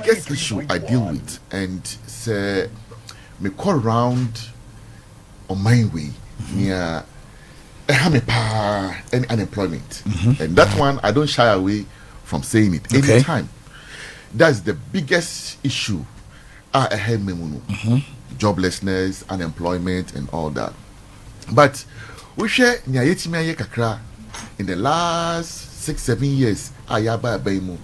biggest issue I deal with, and say me call around on my way near any unemployment, and that one I don't shy away from saying it anytime. That's the biggest issue. Joblessness, unemployment, and all that. But we share kakra in the last 6-7 years. Ayaba baimu.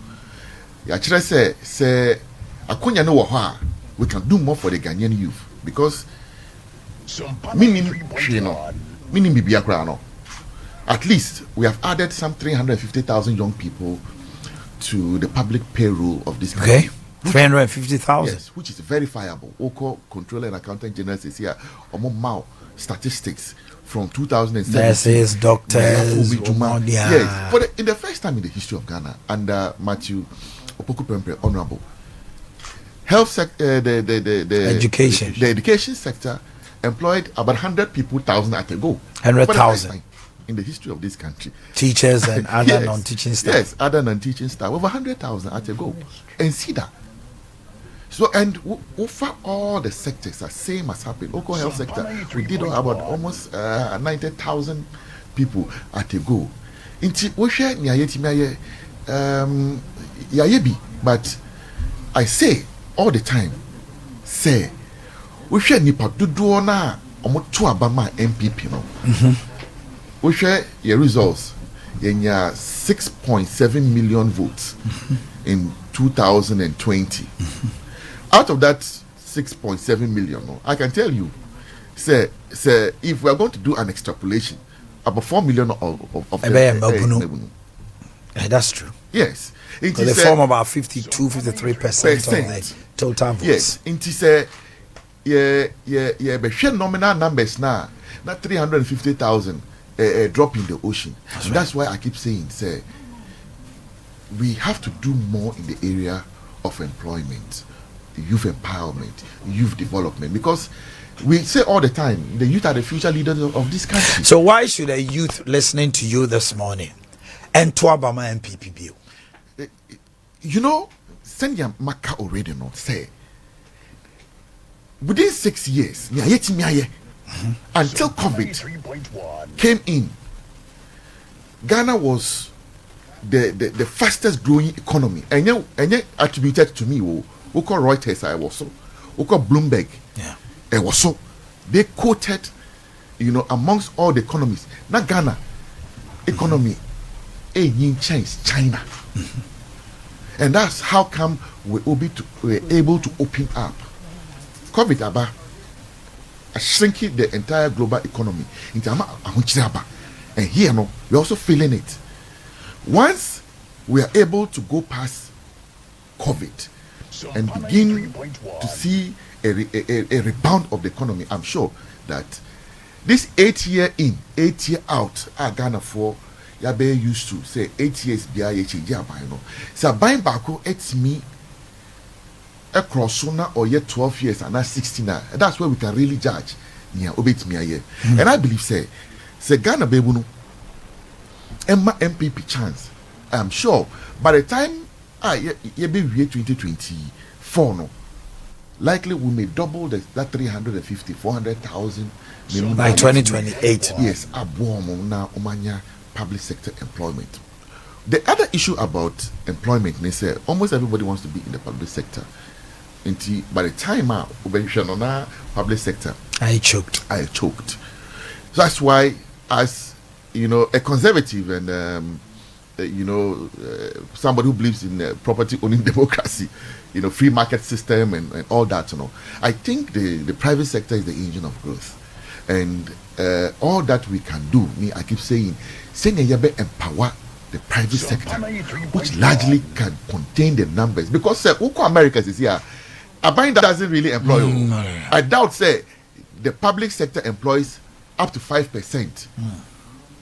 Yachira say akunya no waha. We can do more for the Ghanaian youth because at least we have added some 350,000 young people to the public payroll of this country. Okay. 350,000. Yes, which is verifiable. Oko Controller and Accountant General is here. Omo statistics from 2007. Nurses, doctors, yes. In the first time in the history of Ghana, under Matthew Opoku Pempe, Honorable, health sector, the education sector employed about 100 people, 1,000 at a go. 100,000 in the history of this country. Teachers and other non-teaching staff. Yes, other non-teaching staff. Over 100,000 at a go. And see that. So, and over all the sectors, the same has happened. Local health sector, we did about almost 90,000 people at a go. But I say all the time, say, we share nipa do na omo to abama MPP no. We share your results. Yenya 6.7 million votes in 2020. Out of that 6.7 million, no, I can tell you, say, if we are going to do an extrapolation, about 4 million of them. That's true. Yes. They form about 52-53% of the total votes. Yes. It say, yeah, nominal numbers now, not 350,000 drop in the ocean. That's why I keep saying, say, we have to do more in the area of employment, youth empowerment, youth development, because we say all the time the youth are the future leaders of this country. So why should a youth listening to you this morning and to Abama MPP bill? You know, Senya Maka already not say within 6 years, until COVID came in, Ghana was the fastest growing economy, and you attributed to me. We call Reuters, I was so. We call Bloomberg, I was so. They quoted, amongst all the economies. Not Ghana economy, China, and that's how come we're able to open up. COVID aba, shrinking the entire global economy into and here we're also feeling it. Once we are able to go past COVID and begin to see a rebound of the economy, I'm sure that this 8 year in, 8 year out, Ghana for Yabe used to say 8 years BIH, so buying back it's me across sooner or yet 12 years and not 16. That's where we can really judge. And I believe say Ghana Bebuno Emma MPP chance. I'm sure by the time you be 2024 no, likely we may double that 350, 400,000 by 2028. Yes, now Omanya public sector employment. The other issue about employment, they say almost everybody wants to be in the public sector. By the time on public sector, I choked. So that's why, as a conservative and somebody who believes in property owning democracy, free market system and all that, I think the private sector is the engine of growth, and all that we can do. I keep saying, empower the private sector, which largely can contain the numbers, because America is here. Abine doesn't really employ. I doubt the public sector employs up to 5%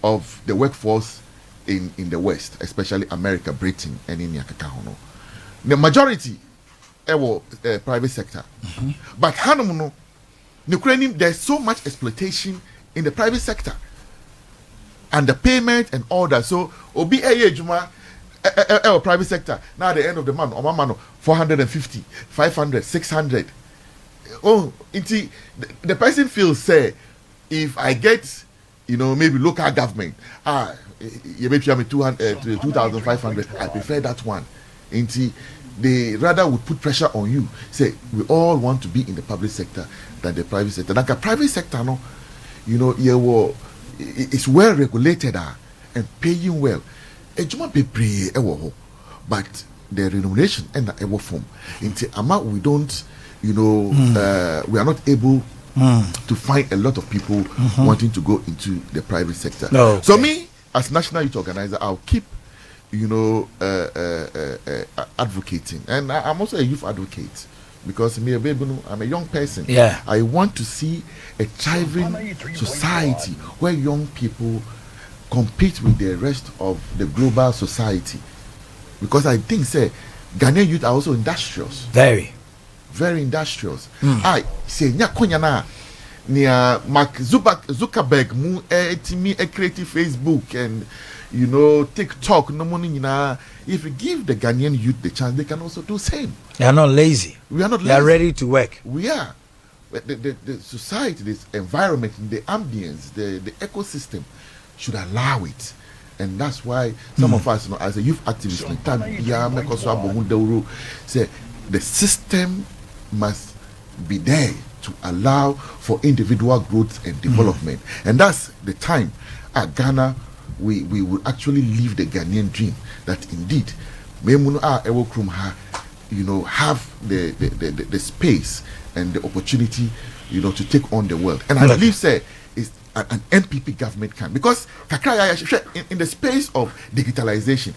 of the workforce in the West, especially America, Britain, and in Yakakahono. The majority private sector. But Hanomuno, Ukrainian, there's so much exploitation in the private sector, and the payment and all that. So Obi Juma private sector. Now at the end of the month, 450, 500, 600. Oh, the person feels say, if I get, maybe local government, you maybe have me 2,500. I prefer that one. They rather would put pressure on you. Say we all want to be in the public sector than the private sector. Like a private sector, no, it's well regulated and paying well. But the remuneration and the ever form. We don't, we are not able to find a lot of people wanting to go into the private sector. No, okay. So me, as national youth organizer, I'll keep, advocating. And I'm also a youth advocate because I'm a young person. Yeah. I want to see a thriving society where young people compete with the rest of the global society. Because I think, Ghanaian youth are also industrious. Very industrious. I say near Mark Zuckerberg creative Facebook and TikTok no money. If you give the Ghanaian youth the chance, they can also do same. They are not lazy. We are not lazy. They are ready to work. We are. The society, this environment, the ambience, the ecosystem should allow it. And that's why some of us, as a youth activist, say the system must be there to allow for individual growth and development. And that's the time at Ghana we will actually live the Ghanaian dream that indeed have the space and the opportunity to take on the world. And I believe is an NPP government can, because in the space of digitalization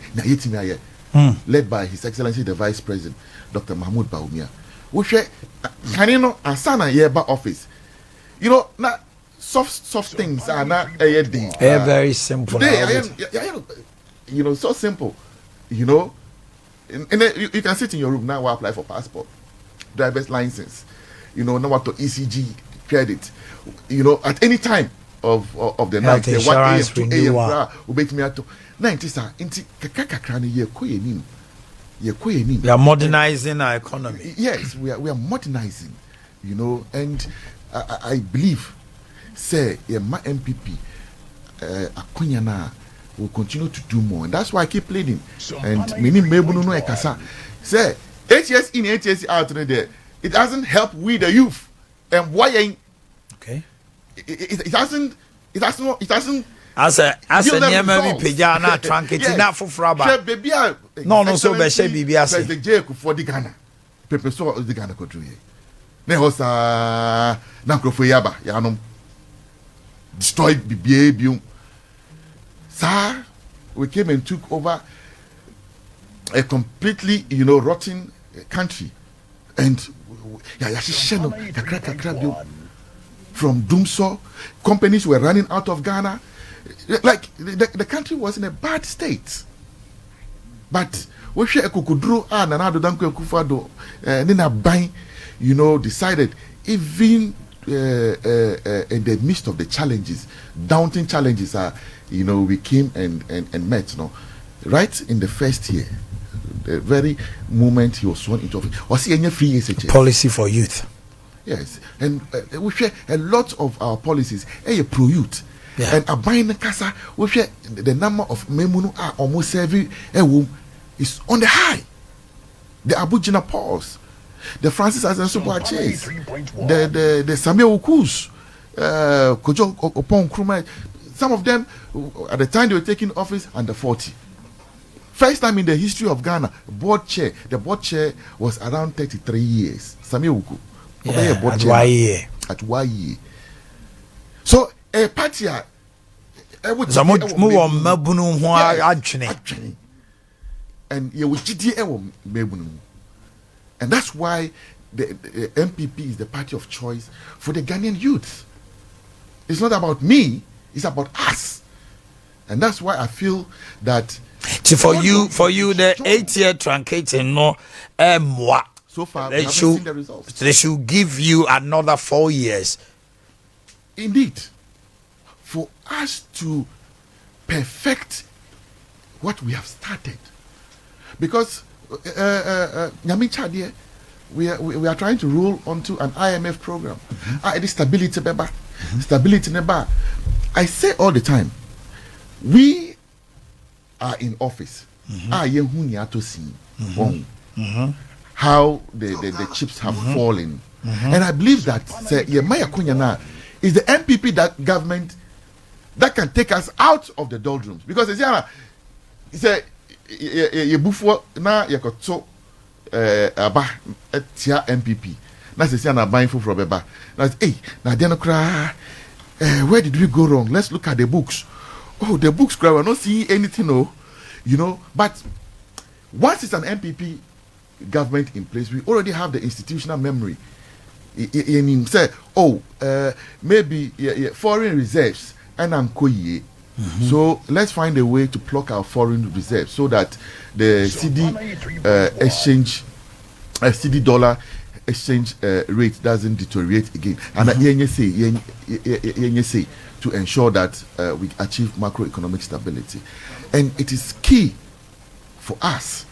led by His Excellency the Vice President Dr. Mahmoud Bawumia, which asana yeba office, now soft things are not very simple. Today, so simple. And then you can sit in your room now while apply for passport, driver's license, now what to ECG credit, at any time of the night, 1 a.m., 2 a.m. We are modernizing our economy. Yes, we are modernizing, and I believe, my MPP, will continue to do more, and that's why I keep pleading. And many say 8 years in, 8 years out there, it doesn't help we the youth, and why ain't okay? It doesn't. As a near me pijana trunkety na fufraba. No, so be she bibia say. The J for the Ghana. Pepe so the Ghana country. Ne hosa na krofo yaba ya no destroyed bibium. Sir, we came and took over a completely, rotten country. And from Doomso, companies were running out of Ghana. Like the country was in a bad state. But we share a kukudru and another danko kufado nina bang, decided even in the midst of the challenges, daunting challenges we came and met, right in the first year, the very moment he was sworn into office, was he any free SHS? Policy for youth. Yes, and we share a lot of our policies. Pro youth, yeah. And Abain Kasa, we share the number of memunu are almost every is on the high. The Abujina Pauls, the Francis Azensubo Chase, the Samuel Ukus, Kojo Opon Krumai. Some of them, at the time they were taking office, under 40. First time in the history of Ghana, the board chair was around 33 years. Samuel Uku. Yeah, at YE. So a party and you will and that's why the MPP is the party of choice for the Ghanaian youth. It's not about me, it's about us. And that's why I feel that for you the 8-year truncating moi. So far, we haven't seen the results. They should give you another 4 years. Indeed. For us to perfect what we have started, because we are trying to roll onto an IMF program. It is stability, beba. Stability, neba. I say all the time, we are in office. How the chips have fallen. And I believe that is the NPP that government that can take us out of the doldrums. Because it's before now you got so NPP. That's the buying food from Beba. That's where did we go wrong? Let's look at the books. Oh, the books, we're not seeing anything, But once it's an NPP government in place, we already have the institutional memory. Say, maybe foreign reserves and Ankoye. So let's find a way to pluck our foreign reserves so that the CD dollar exchange rate doesn't deteriorate again. And say to ensure that we achieve macroeconomic stability. And it is key for us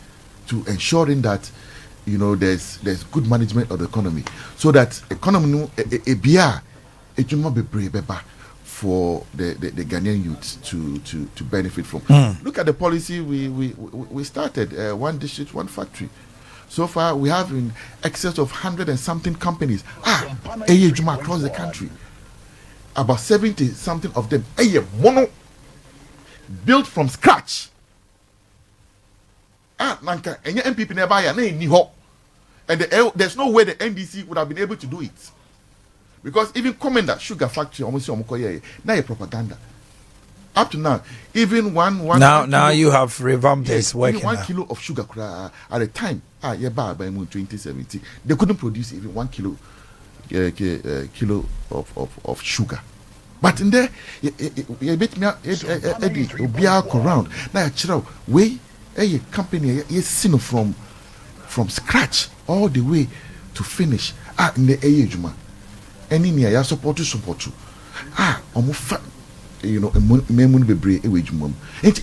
to ensuring that there's good management of the economy, so that economy for the Ghanaian youth to benefit from. Look at the policy we started, one district, one factory. So far we have in excess of 100 and something companies across the country. About 70 something of them built from scratch. Nanka and your MPP never and there's no way the NDC would have been able to do it, because even Commander Sugar Factory almost now a propaganda. Up to now, even one now you have revamped this working. 1 kilo of sugar at a time. By 2017, they couldn't produce even 1 kilo of sugar. But in there, you bet me around now. We a company is from scratch all the way to finish. In the Juma, any near support you. And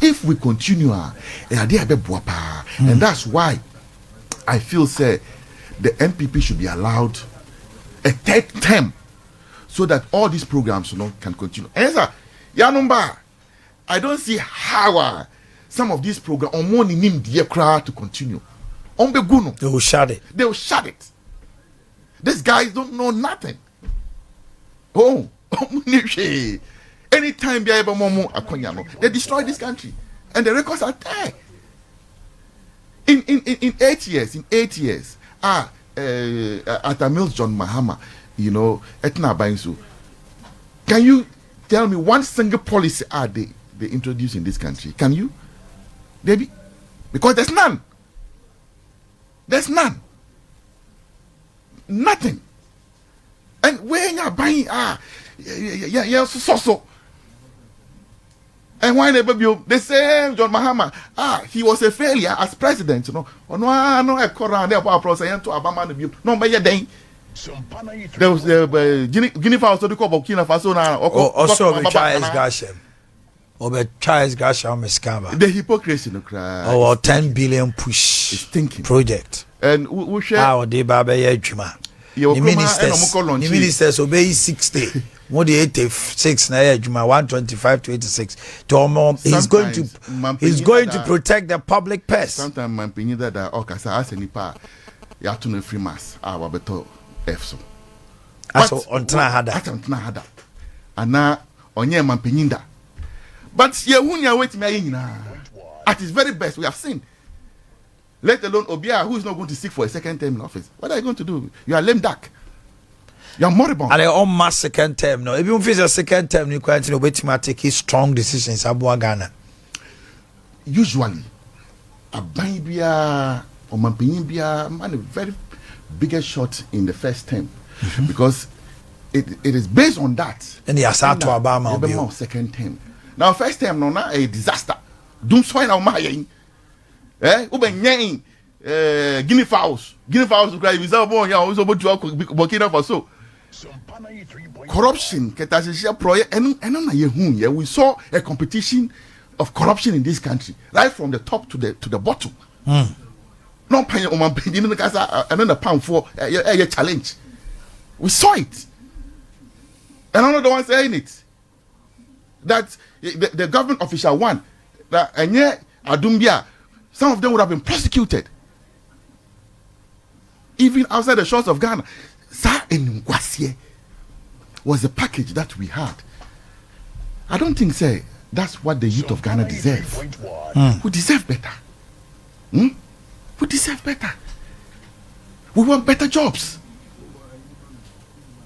if we continue, and that's why I feel say the NPP should be allowed a third term, so that all these programs can continue. And I don't see how some of these programs to continue. They will shut it. These guys don't know nothing. Anytime they destroy this country, and the records are there. In 8 years, at the Mills John Mahama, Etna Bainsu. Can you tell me one single policy they introduced in this country? Can you? Debbie? Because there's none. There's none. Nothing. And when you're buying, so. And why they say John Mahama, he was a failure as president, No, I call around there for process to Obama. No, but you're there was Guinea Faso to call Burkina Faso now. Also, Charles Gasham. Charles Gasham. The hypocrisy, no cry. 10 billion push project. And we share our day, Baba Juma. The ministers obey 60. More the 86 na Juma 125 to 86. He's going to protect the public purse. Sometimes man pinyi that okasa asenipa ya to no free mass our beto efso. Aso ontna hada. Ana onye man pinyinda. But ye hunya wait me nyina. At his very best we have seen. Let alone Obia, who is not going to seek for a second term in office. What are you going to do? You are lame duck. You are moribund. And they all mass second term. No, even if it's a second term, you can't wait to take his strong decisions. Abu Ghana. Usually, a Bibia or Mampinibia man a very biggest shot in the first term, because it is based on that. And the Asatu Obama second term. Now first term no na a disaster. Doom swine on my Guinea fowls. Guinea fowls cry without born. You also about to Burkina Faso. Corruption, we saw a competition of corruption in this country, right from the top to the bottom. No paying Oman Penny, another pound for a challenge. We saw it. And I'm not the one saying it. That the government official one, that and yet Adumbia, some of them would have been prosecuted. Even outside the shores of Ghana. Sa in Ngwasie was the package that we had. I don't think that's what the youth of Ghana deserve. We deserve better. We deserve better. We want better jobs.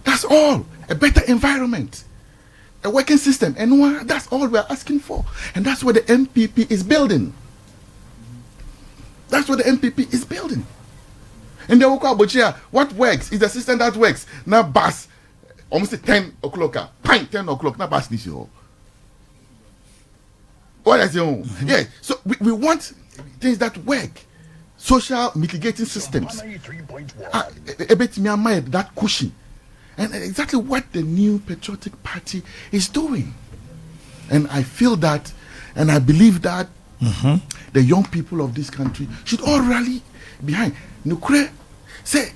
That's all. A better environment. A working system. And that's all we're asking for. And that's what the NPP is building. That's what the NPP is building. And the what works is the system that works. Now bus almost 10 o'clock. Pine 10 o'clock. Now bus this year. What is it? Yeah. So we want things that work. Social mitigating systems. A bit that cushion. And exactly what the new patriotic party is doing. And I feel that, and I believe that the young people of this country should all rally behind. Nukre say,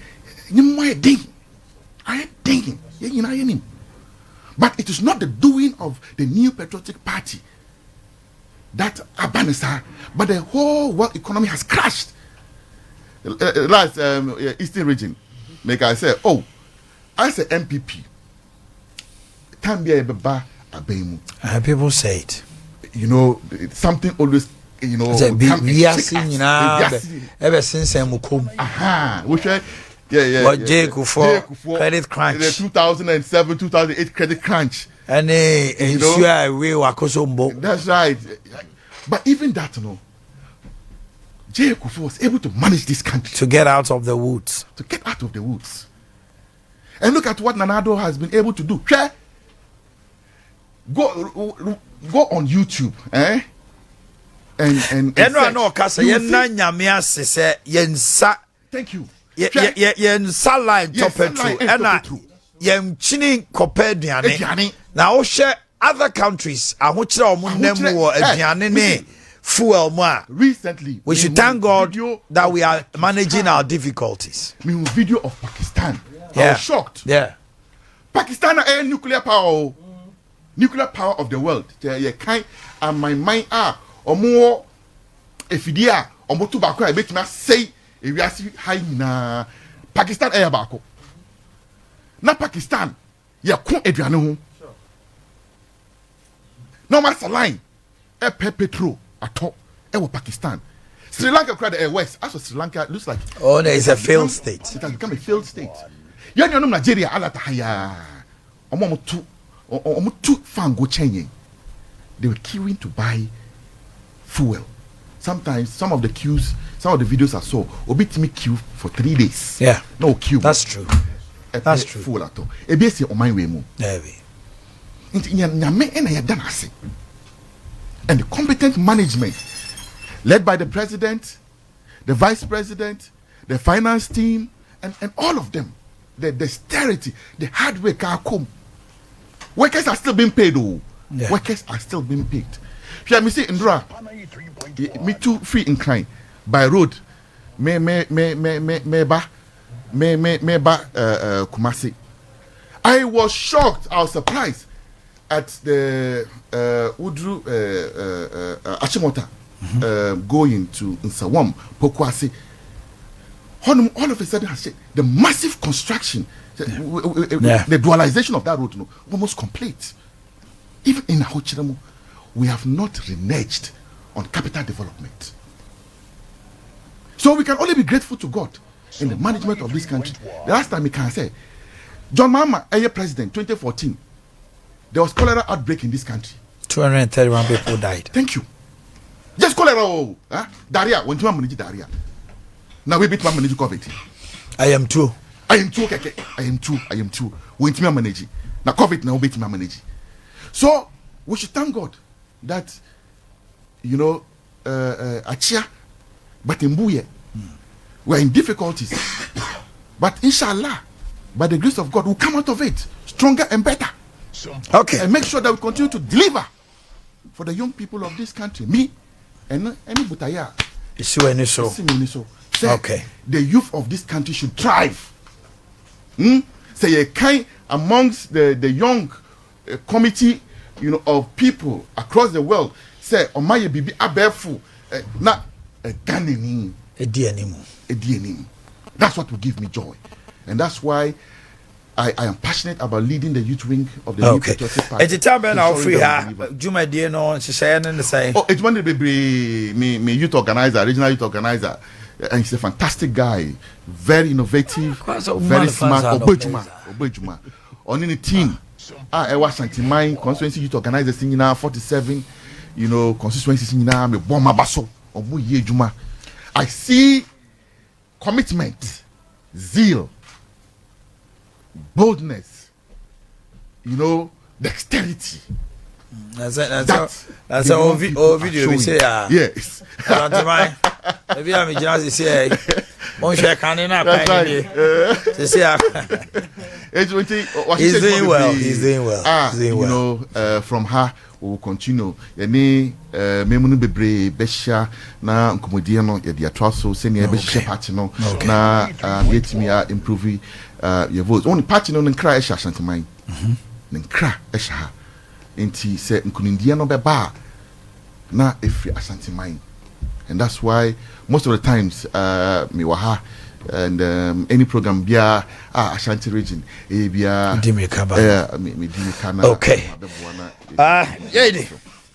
but it is not the doing of the new patriotic party that Abanisa, but the whole world economy has crashed. Last Eastern region, make I say, as a MPP, can be a baba abemu. People say it. You know, something always, we are seeing ever since Mukum. Which What Jake for credit crunch. The 2007, 2008 credit crunch. And that's right. But even that, Jake was able to manage this country. To get out of the woods. And look at what Adoo has been able to do. Go on YouTube, and thank you. Yensa line topetu. Chini kopediane. Now share other countries. Recently, we should thank God that we are managing our difficulties. Video of Pakistan. Yeah. I was shocked. Yeah. Pakistan is nuclear power. Nuclear power of the world. And my mind more efidia omo tobacco I bet me say if you see high na Pakistan air bako. Na Pakistan ya ko aduane ho. No matter line petrol ato Pakistan. Sri Lanka cried the west. As for Sri Lanka, it looks like there is a failed state. It has become a failed state. You know Nigeria alata haya. Omo two fan go change. They were queuing to buy fuel. Sometimes some of the videos I saw obit me queue for 3 days. Yeah. No queue. That's true. That's true. Fuel at all. Ebesi on my way mo. And the competent management led by the president, the vice president, the finance team, and all of them, the dexterity, the hard work, workers are still being paid. Workers are still being paid. Me see Indra, me too free incline by road, me ba Kumasi. I was shocked. I was surprised at the Udru Achimota going to Nsawam, Pokwasi. All of a sudden, the massive construction, the dualization of that road, almost complete. Even in Ahochiramu, we have not reneged on capital development. So we can only be grateful to God in the management of this country. The last time we can say, John Mahama, president, 2014, there was cholera outbreak in this country. 231 people died. Thank you. Just cholera, diarrhea. When you manage diarrhea, now we beat manage COVID. I am too. Okay. I am too. When you manage now COVID, now beat manage. So we should thank God that Achia, but in Buye, we're in difficulties. But inshallah, by the grace of God, we'll come out of it stronger and better. Okay. And make sure that we continue to deliver for the young people of this country. Me and any Butaya, Okay. The youth of this country should thrive. Say a kind amongst the young committee, of people across the world. Say, Omaye bibi abefu na ganeni. That's what will give me joy, and that's why I am passionate about leading the youth wing of the New Patriotic Party. It's a time when I'll free her. Juma dear no, she said, and say, oh, it's one of the me youth organizer, regional youth organizer, and he's a fantastic guy, very innovative, very smart. Obejuma, on any team. I was Santimine constituency youth organizer singing now 47, constituency singing now me bomba baso obu yejuma. I see commitment, zeal, boldness, dexterity. That's all video we say. Yes. Maybe I'm just say, "Mon cher canina." He's doing well. He's doing well. From her we will continue. Any memunu bebre besha na nkomodie no ye dia traso senior besha party no na get me improve your votes. Only party no nkra esha Ashanteman. Nkra esha. Enti se nkunindie no beba na efi Ashanteman. And that's why most of the times me waha and any program bia Ashanti region bia Dimikaba. me Dimikana. Okay. Yeah.